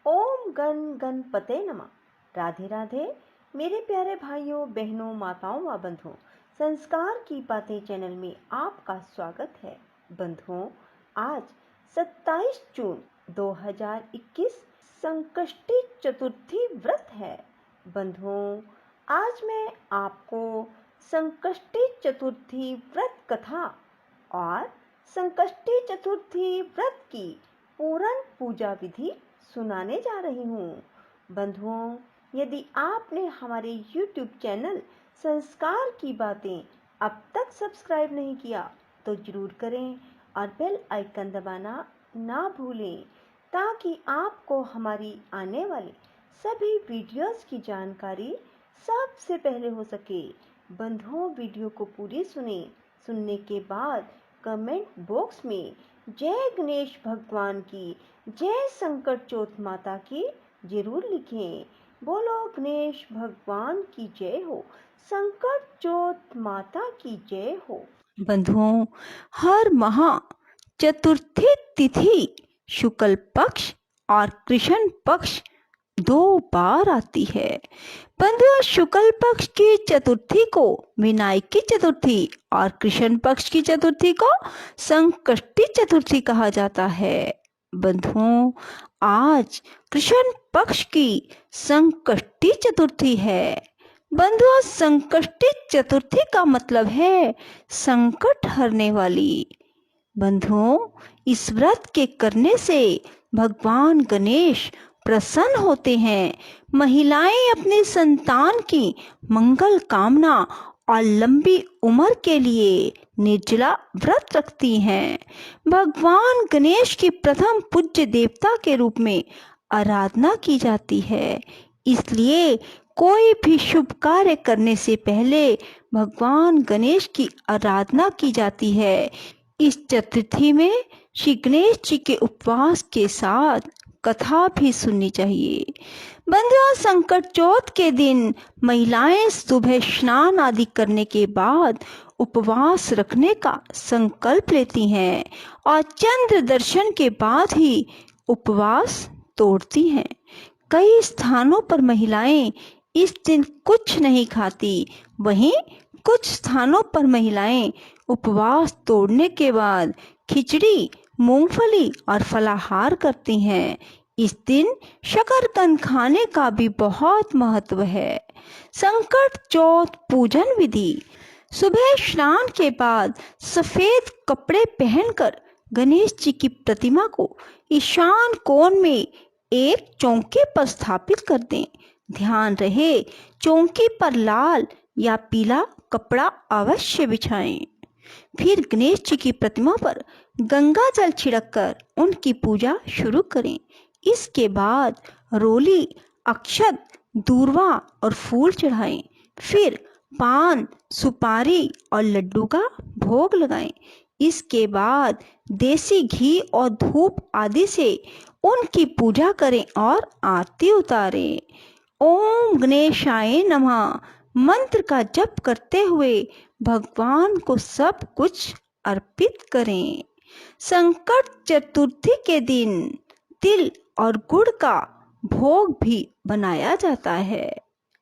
ओम गण गणपते नमः। राधे राधे मेरे प्यारे भाइयों बहनों माताओं व बंधुओं, संस्कार की बातें चैनल में आपका स्वागत है। बंधुओं, आज 27 जून 2021 संकष्टी चतुर्थी व्रत है। बंधुओं, आज मैं आपको संकष्टी चतुर्थी व्रत कथा और संकष्टी चतुर्थी व्रत की पूर्ण पूजा विधि सुनाने जा रही हूँ। बंधुओं, यदि आपने हमारे YouTube चैनल संस्कार की बातें अब तक सब्सक्राइब नहीं किया तो जरूर करें और बेल आइकन दबाना ना भूलें ताकि आपको हमारी आने वाली सभी वीडियोस की जानकारी सबसे पहले हो सके। बंधुओं, वीडियो को पूरी सुनने के बाद कमेंट बॉक्स में जय गणेश भगवान की, जय संकट चौथ माता की जरूर लिखें। बोलो गणेश भगवान की जय हो, संकट चौथ माता की जय हो। बंधुओं, हर महा चतुर्थी तिथि शुक्ल पक्ष और कृष्ण पक्ष 2 बार आती है। बंधुओं, शुक्ल पक्ष की चतुर्थी को विनायकी चतुर्थी और कृष्ण पक्ष की चतुर्थी को संकष्टी चतुर्थी कहा जाता है। बंधुओं, आज कृष्ण पक्ष की संकष्टी चतुर्थी है। बंधुओं, संकष्टी चतुर्थी का मतलब है संकट हरने वाली। बंधुओं, इस व्रत के करने से भगवान गणेश प्रसन्न होते हैं। महिलाएं अपने संतान की मंगल कामना और लंबी उम्र के लिए निर्जला व्रत रखती हैं। भगवान गणेश की प्रथम पूज्य देवता के रूप में आराधना की जाती है, इसलिए कोई भी शुभ कार्य करने से पहले भगवान गणेश की आराधना की जाती है। इस चतुर्थी में श्री गणेश जी के उपवास के साथ कथा भी सुननी चाहिए। बंधुओं, संकट चौथ के दिन महिलाएं सुबह स्नान आदि करने के बाद उपवास रखने का संकल्प लेती हैं और चंद्र दर्शन के बाद ही उपवास तोड़ती हैं। कई स्थानों पर महिलाएं इस दिन कुछ नहीं खाती, वहीं कुछ स्थानों पर महिलाएं उपवास तोड़ने के बाद खिचड़ी, मूंगफली और फलाहार करती हैं। इस दिन शकरकंद खाने का भी बहुत महत्व है। संकट चौथ पूजन विधि। सुबह स्नान के बाद सफेद कपड़े पहनकर गणेश जी की प्रतिमा को ईशान कोण में एक चौके पर स्थापित कर दें। ध्यान रहे, चौकी पर लाल या पीला कपड़ा अवश्य बिछाएं। फिर गणेश जी की प्रतिमा पर गंगा जल छिड़ककर उनकी पूजा शुरू करें। इसके बाद रोली, अक्षत, दूर्वा और फूल चढ़ाएं। फिर पान, सुपारी और लड्डू का भोग लगाएं। इसके बाद देसी घी और धूप आदि से उनकी पूजा करें और आरती उतारें। ओम गणेशाय नमः मंत्र का जप करते हुए भगवान को सब कुछ अर्पित करें। संकट चतुर्थी के दिन तिल और गुड़ का भोग भी बनाया जाता है।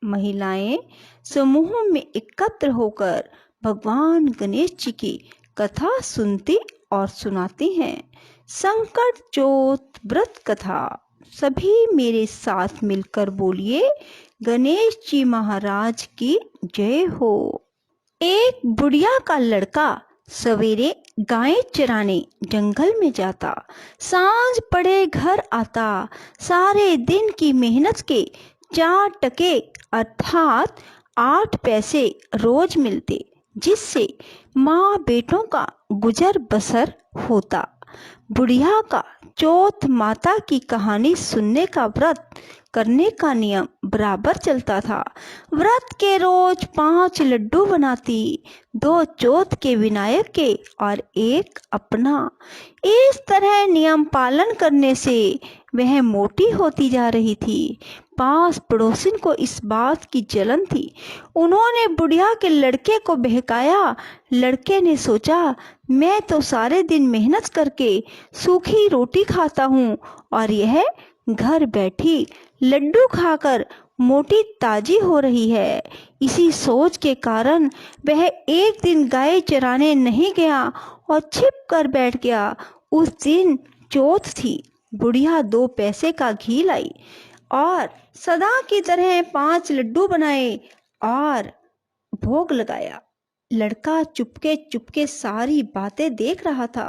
महिलाएं समूह में एकत्र होकर भगवान गणेश जी की कथा सुनती और सुनाती हैं। संकट चौथ व्रत कथा। सभी मेरे साथ मिलकर बोलिए, गणेश जी महाराज की जय हो। एक बुढ़िया का लड़का सवेरे गायें चराने जंगल में जाता, सांझ पड़े घर आता। सारे दिन की मेहनत के 4 टके अर्थात 8 पैसे रोज मिलते, जिससे माँ बेटों का गुजर बसर होता। बुढ़िया का चौथ माता की कहानी सुनने का व्रत करने का नियम बराबर चलता था। व्रत के रोज 5 लड्डू बनाती, 2 चौथ के विनायक के और 1 अपना। इस तरह नियम पालन करने से वह मोटी होती जा रही थी। पास पड़ोसिन को इस बात की जलन थी। उन्होंने बुढ़िया के लड़के को बहकाया। लड़के ने सोचा, मैं तो सारे दिन मेहनत करके सूखी रोटी खाता हूँ और यह घर बैठी लड्डू खाकर मोटी ताजी हो रही है। इसी सोच के कारण वह एक दिन गाय चराने नहीं गया और छिप कर बैठ गया। उस दिन चौथ थी। बुढ़िया 2 पैसे का घी लाई और सदा की तरह 5 लड्डू बनाए और भोग लगाया। लड़का चुपके चुपके सारी बातें देख रहा था।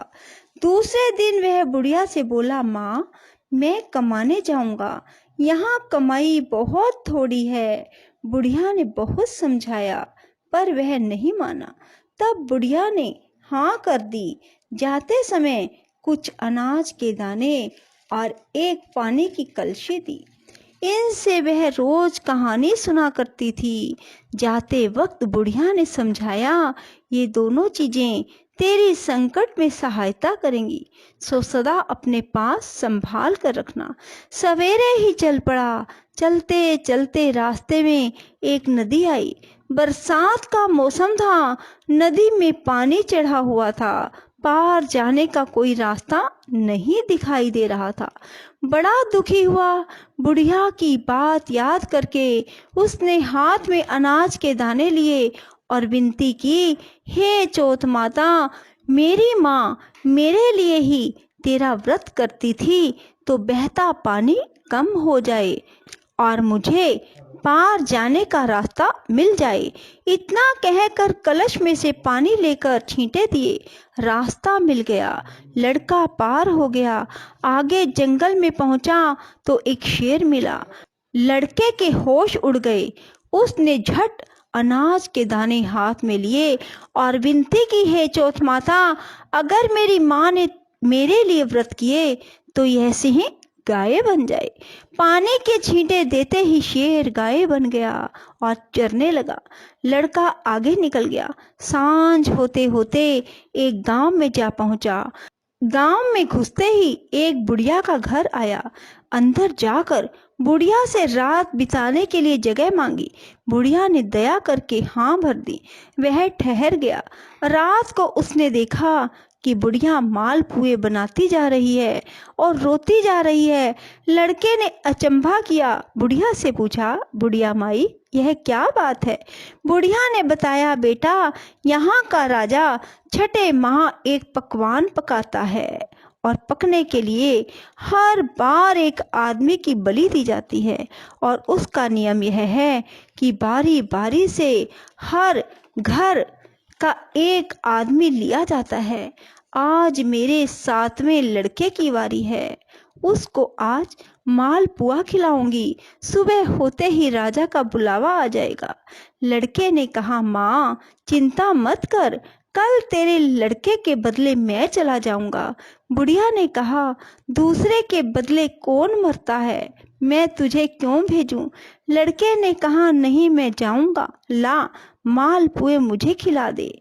दूसरे दिन वह बुढ़िया से बोला, माँ, मैं कमाने जाऊंगा, यहाँ कमाई बहुत थोड़ी है। बुढ़िया ने बहुत समझाया पर वह नहीं माना। तब बुढ़िया ने हाँ कर दी। जाते समय कुछ अनाज के दाने और एक पानी की कलशी दी। इनसे वह रोज कहानी सुना करती थी। जाते वक्त बुढ़िया ने समझाया, ये दोनों चीजें तेरी संकट में सहायता करेंगी, सो सदा अपने पास संभाल कर रखना। सवेरे ही चल पड़ा। चलते चलते रास्ते में एक नदी आई। बरसात का मौसम था। नदी में पानी चढ़ा हुआ था। पार जाने का कोई रास्ता नहीं दिखाई दे रहा था। बड़ा दुखी हुआ। बुढ़िया की बात याद करके उसने हाथ में अनाज के दाने लिए और विनती की, हे चौथ माता, मेरी माँ मेरे लिए ही तेरा व्रत करती थी तो बहता पानी कम हो जाए और मुझे पार जाने का रास्ता मिल जाए। इतना कहकर कलश में से पानी लेकर छींटे दिए। रास्ता मिल गया। लड़का पार हो गया। आगे जंगल में पहुंचा तो एक शेर मिला। लड़के के होश उड़ गए। उसने झट अनाज के दाने हाथ में लिए और विनती की, हे चौथ माता, अगर मेरी माँ ने मेरे लिए व्रत किए तो ऐसे ही गाय बन जाए। पानी के छींटे देते ही शेर गाय बन गया और चरने लगा। लड़का आगे निकल गया। सांझ होते होते एक गांव में जा पहुंचा। गांव में घुसते ही एक बुढ़िया का घर आया। अंदर जाकर बुढ़िया से रात बिताने के लिए जगह मांगी। बुढ़िया ने दया करके हाँ भर दी। वह ठहर गया। रात को उसने देखा कि बुढ़िया मालपुए बनाती जा रही है और रोती जा रही है। लड़के ने अचंभा किया। बुढ़िया से पूछा, बुढ़िया माई, यह क्या बात है? बुढ़िया ने बताया, बेटा, यहाँ का राजा छठे माह एक पकवान पकाता है और पकने के लिए हर बार एक आदमी की बलि दी जाती है और उसका नियम यह है कि बारी बारी से हर घर का एक आदमी लिया जाता है। आज मेरे 7वें लड़के की बारी है। उसको आज मालपुआ खिलाऊंगी। सुबह होते ही राजा का बुलावा आ जाएगा। लड़के ने कहा, माँ, चिंता मत कर, कल तेरे लड़के के बदले मैं चला जाऊंगा। बुढ़िया ने कहा, दूसरे के बदले कौन मरता है, मैं तुझे क्यों भेजूं? लड़के ने कहा, नहीं, मैं जाऊंगा। ला, मालपुए मुझे खिला दे।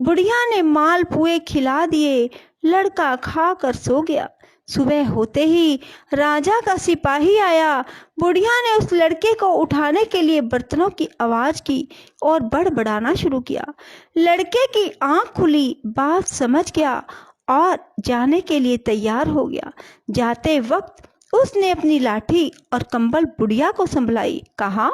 बुढ़िया ने मालपुए खिला दिए। लड़का खा कर सो गया। सुबह होते ही राजा का सिपाही आया। बुढ़िया ने उस लड़के को उठाने के लिए बर्तनों की आवाज की और बड़बड़ाना शुरू किया। लड़के की आंख खुली, बात समझ गया और जाने के लिए तैयार हो गया। जाते वक्त उसने अपनी लाठी और कंबल बुढ़िया को संभलाई। कहा,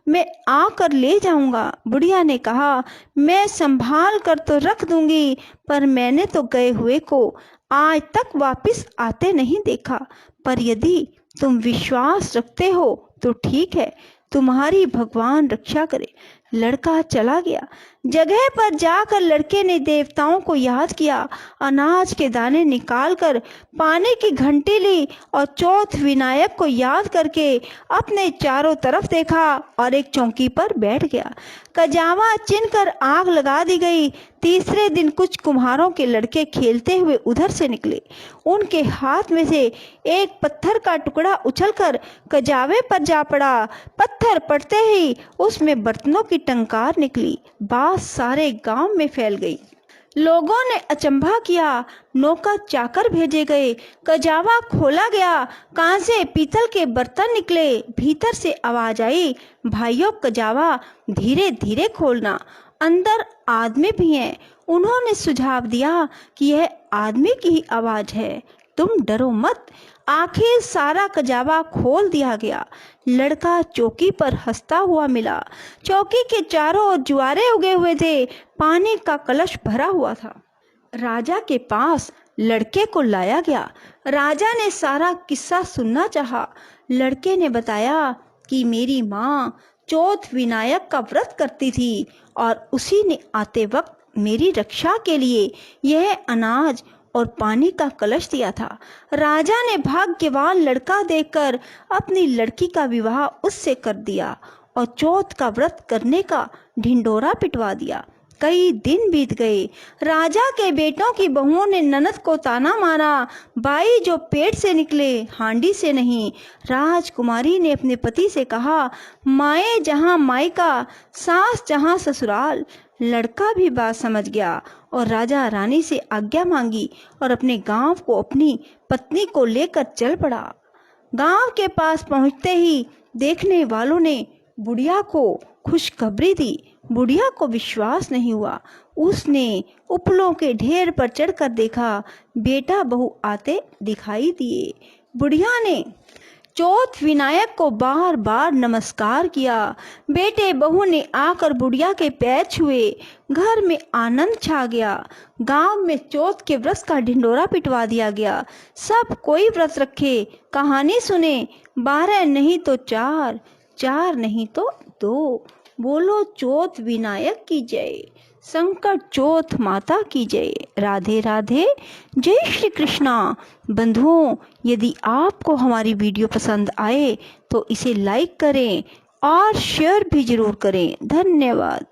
मैं आकर ले जाऊंगा। बुढ़िया ने कहा, मैं संभाल कर तो रख दूंगी, पर मैंने तो गए हुए को आज तक वापस आते नहीं देखा। पर यदि तुम विश्वास रखते हो तो ठीक है, तुम्हारी भगवान रक्षा करे। लड़का चला गया। जगह पर जाकर लड़के ने देवताओं को याद किया। अनाज के दाने निकालकर पानी की घंटी ली और चौथ विनायक को याद करके अपने चारों तरफ देखा और एक चौकी पर बैठ गया। कजावा चिनकर आग लगा दी गई। तीसरे दिन कुछ कुम्हारों के लड़के खेलते हुए उधर से निकले। उनके हाथ में से एक पत्थर का टुकड़ा उछलकर कजावे पर जा पड़ा। पत्थर पड़ते ही उसमें बर्तनों की टंकार निकली। बात सारे गांव में फैल गई। लोगों ने अचंभा किया। नौकर चाकर भेजे गए। कजावा खोला गया। कांसे पीतल के बर्तन निकले। भीतर से आवाज आई, भाइयों, कजावा धीरे धीरे खोलना, अंदर आदमी भी हैं। उन्होंने सुझाव दिया कि यह आदमी की ही आवाज है। तुम डरो मत। आखिर सारा कजावा खोल दिया गया। लड़का चौकी पर हंसता हुआ मिला। चौकी के चारों ओर ज्वारे उगे हुए थे। पानी का कलश भरा हुआ था। राजा के पास लड़के को लाया गया। राजा ने सारा किस्सा सुनना चाहा। लड़के ने बताया कि मेरी माँ चौथ विनायक का व्रत करती थी और उसी ने आते वक्त मेरी रक्षा के लिए यह अनाज और पानी का कलश दिया था। राजा ने भाग्यवान लड़का देखकर अपनी लड़की का विवाह उससे कर दिया और चौथ का व्रत करने का ढिंडोरा पिटवा दिया। कई दिन बीत गए। राजा के बेटों की बहुओं ने ननद को ताना मारा, बाई जो पेट से निकले हांडी से नहीं। राजकुमारी ने अपने पति से कहा, माए जहाँ मायका, सास जहाँ ससुराल। लड़का भी बात समझ गया और राजा रानी से आज्ञा मांगी और अपने गांव को अपनी पत्नी को लेकर चल पड़ा। गांव के पास पहुंचते ही देखने वालों ने बुढ़िया को खुशखबरी दी। बुढ़िया को विश्वास नहीं हुआ। उसने उपलों के ढेर पर चढ़कर देखा, बेटा बहू आते दिखाई दिए। बुढ़िया ने चौथ विनायक को बार बार नमस्कार किया। बेटे बहू ने आकर बुढ़िया के पैर छुए। घर में आनंद छा गया। गांव में चौथ के व्रत का ढिंडोरा पिटवा दिया गया। सब कोई व्रत रखे, कहानी सुने। 12 नहीं तो 4, 4 नहीं तो 2। बोलो चौथ विनायक की जय, संकट चौथ माता की जय। राधे राधे, जय श्री कृष्णा। बंधुओं, यदि आपको हमारी वीडियो पसंद आए तो इसे लाइक करें और शेयर भी जरूर करें। धन्यवाद।